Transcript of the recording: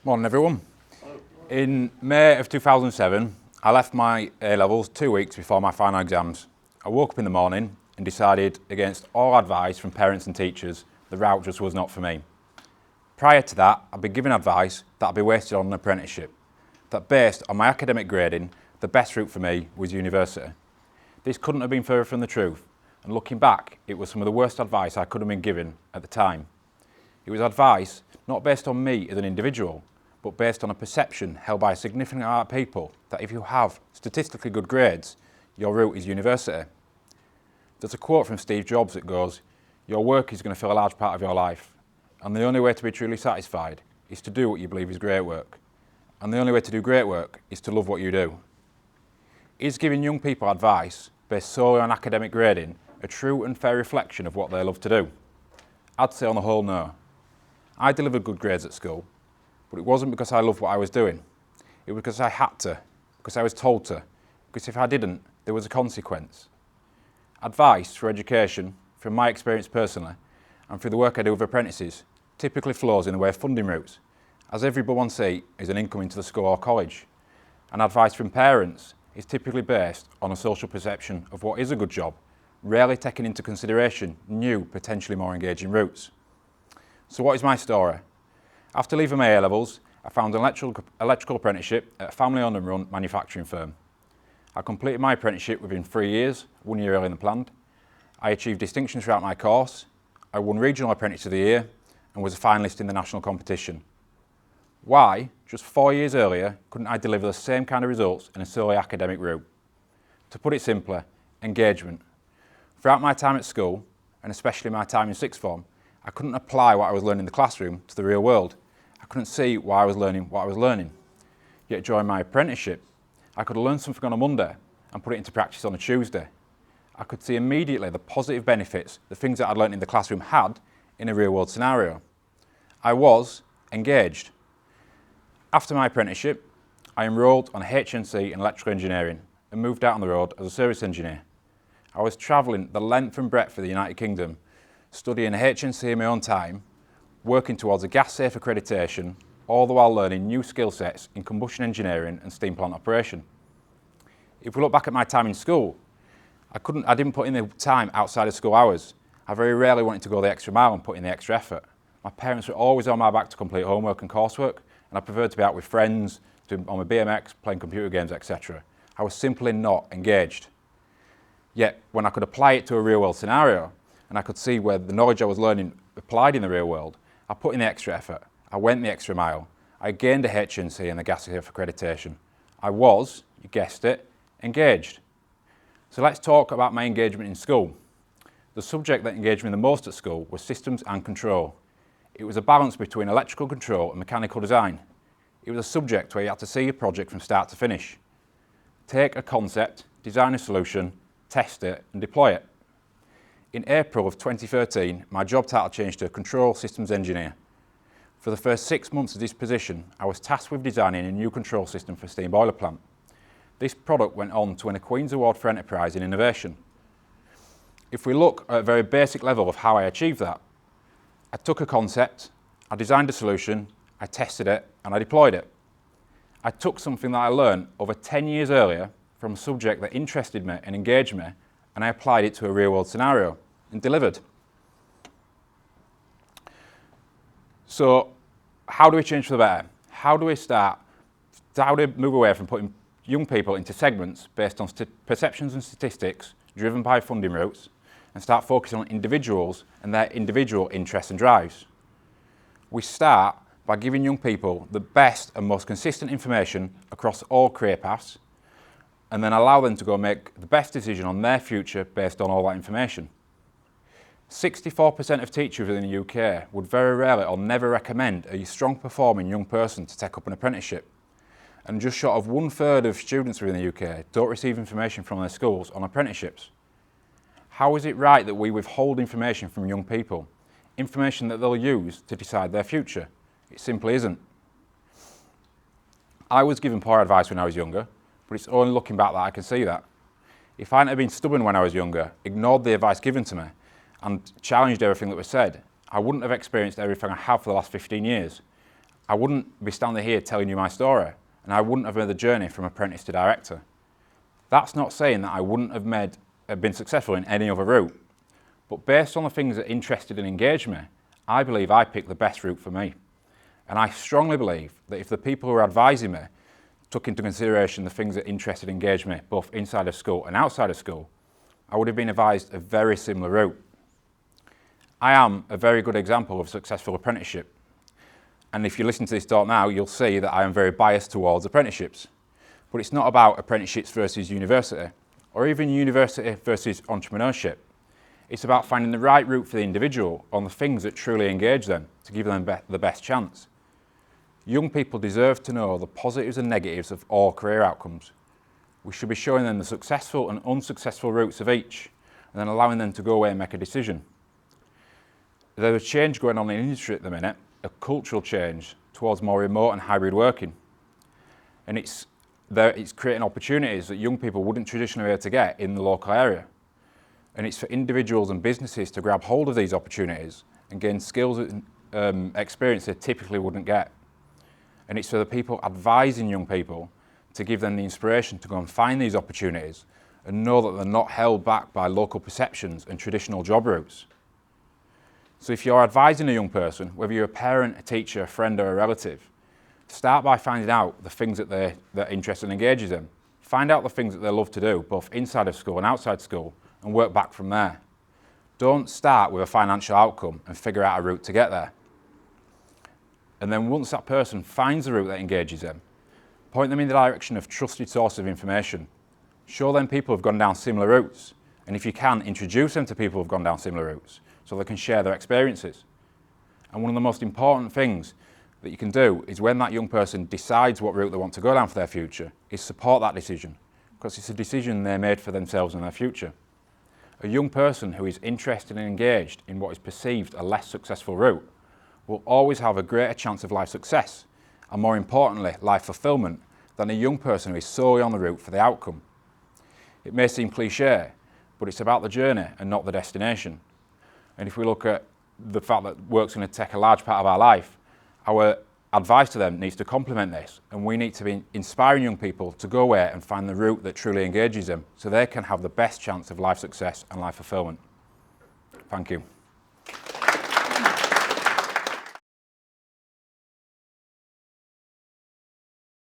Morning everyone. In May of 2007, I left my A-levels 2 weeks before my final exams. I woke up in the morning and decided, against all advice from parents and teachers, the route just was not for me. Prior to that, I'd been given advice that I'd be wasted on an apprenticeship, that based on my academic grading, the best route for me was university. This couldn't have been further from the truth, and looking back, it was some of the worst advice I could have been given at the time. It was advice not based on me as an individual, but based on a perception held by a significant amount of people that if you have statistically good grades, your route is university. There's a quote from Steve Jobs that goes, "Your work is going to fill a large part of your life, and the only way to be truly satisfied is to do what you believe is great work, and the only way to do great work is to love what you do." Is giving young people advice based solely on academic grading a true and fair reflection of what they love to do? I'd say on the whole, no. I delivered good grades at school, but it wasn't because I loved what I was doing. It was because I had to, because I was told to, because if I didn't, there was a consequence. Advice for education, from my experience personally, and through the work I do with apprentices, typically flows in the way of funding routes, as every but-one seat is an income into the school or college. And advice from parents is typically based on a social perception of what is a good job, rarely taking into consideration new, potentially more engaging routes. So what is my story? After leaving my A-levels, I found an electrical apprenticeship at a family-owned and run manufacturing firm. I completed my apprenticeship within 3 years, 1 year earlier than planned. I achieved distinction throughout my course. I won Regional Apprentice of the Year and was a finalist in the national competition. Why, just 4 years earlier, couldn't I deliver the same kind of results in a solely academic route? To put it simply, engagement. Throughout my time at school, and especially my time in sixth form, I couldn't apply what I was learning in the classroom to the real world. I couldn't see why I was learning what I was learning. Yet during my apprenticeship, I could learn something on a Monday and put it into practice on a Tuesday. I could see immediately the positive benefits the things that I'd learned in the classroom had in a real world scenario. I was engaged. After my apprenticeship, I enrolled on HNC in electrical engineering and moved out on the road as a service engineer. I was travelling the length and breadth of the United Kingdom, studying HNC in my own time, working towards a gas-safe accreditation, all the while learning new skill sets in combustion engineering and steam plant operation. If we look back at my time in school, I didn't put in the time outside of school hours. I very rarely wanted to go the extra mile and put in the extra effort. My parents were always on my back to complete homework and coursework, and I preferred to be out with friends, on my BMX, playing computer games, etc. I was simply not engaged. Yet, when I could apply it to a real world scenario, and I could see where the knowledge I was learning applied in the real world, I put in the extra effort, I went the extra mile, I gained a HNC and the gas safe accreditation. I was, you guessed it, engaged. So let's talk about my engagement in school. The subject that engaged me the most at school was systems and control. It was a balance between electrical control and mechanical design. It was a subject where you had to see a project from start to finish. Take a concept, design a solution, test it and deploy it. In April of 2013, my job title changed to Control Systems Engineer. For the first 6 months of this position, I was tasked with designing a new control system for a steam boiler plant. This product went on to win a Queen's Award for Enterprise in Innovation. If we look at a very basic level of how I achieved that, I took a concept, I designed a solution, I tested it, and I deployed it. I took something that I learned over 10 years earlier from a subject that interested me and engaged me, and I applied it to a real world scenario and delivered. So how do we change for the better? How do we move away from putting young people into segments based on perceptions and statistics driven by funding routes and start focusing on individuals and their individual interests and drives? We start by giving young people the best and most consistent information across all career paths, and then allow them to go make the best decision on their future based on all that information. 64% of teachers in the UK would very rarely or never recommend a strong performing young person to take up an apprenticeship. And just short of 1/3 of students within the UK don't receive information from their schools on apprenticeships. How is it right that we withhold information from young people? Information that they'll use to decide their future? It simply isn't. I was given poor advice when I was younger, but it's only looking back that I can see that. If I hadn't been stubborn when I was younger, ignored the advice given to me, and challenged everything that was said, I wouldn't have experienced everything I have for the last 15 years. I wouldn't be standing here telling you my story, and I wouldn't have made the journey from apprentice to director. That's not saying that I wouldn't have been successful in any other route, but based on the things that interested and engaged me, I believe I picked the best route for me. And I strongly believe that if the people who are advising me took into consideration the things that interested and engaged me, both inside of school and outside of school, I would have been advised a very similar route. I am a very good example of successful apprenticeship. And if you listen to this talk now, you'll see that I am very biased towards apprenticeships. But it's not about apprenticeships versus university, or even university versus entrepreneurship. It's about finding the right route for the individual on the things that truly engage them to give them the best chance. Young people deserve to know the positives and negatives of all career outcomes. We should be showing them the successful and unsuccessful routes of each, and then allowing them to go away and make a decision. There's a change going on in the industry at the minute, a cultural change towards more remote and hybrid working. And it's creating opportunities that young people wouldn't traditionally be able to get in the local area. And it's for individuals and businesses to grab hold of these opportunities and gain skills and experience they typically wouldn't get. And it's for the people advising young people to give them the inspiration to go and find these opportunities and know that they're not held back by local perceptions and traditional job routes. So if you're advising a young person, whether you're a parent, a teacher, a friend or a relative, start by finding out the things that interest and engages them. Find out the things that they love to do, both inside of school and outside school, and work back from there. Don't start with a financial outcome and figure out a route to get there. And then once that person finds the route that engages them, point them in the direction of trusted sources of information. Show them people who've gone down similar routes, and if you can, introduce them to people who've gone down similar routes so they can share their experiences. And one of the most important things that you can do is when that young person decides what route they want to go down for their future, is support that decision, because it's a decision they made for themselves and their future. A young person who is interested and engaged in what is perceived a less successful route will always have a greater chance of life success, and more importantly, life fulfillment, than a young person who is solely on the route for the outcome. It may seem cliche, but it's about the journey and not the destination. And if we look at the fact that work's going to take a large part of our life, our advice to them needs to complement this, and we need to be inspiring young people to go away and find the route that truly engages them so they can have the best chance of life success and life fulfillment. Thank you.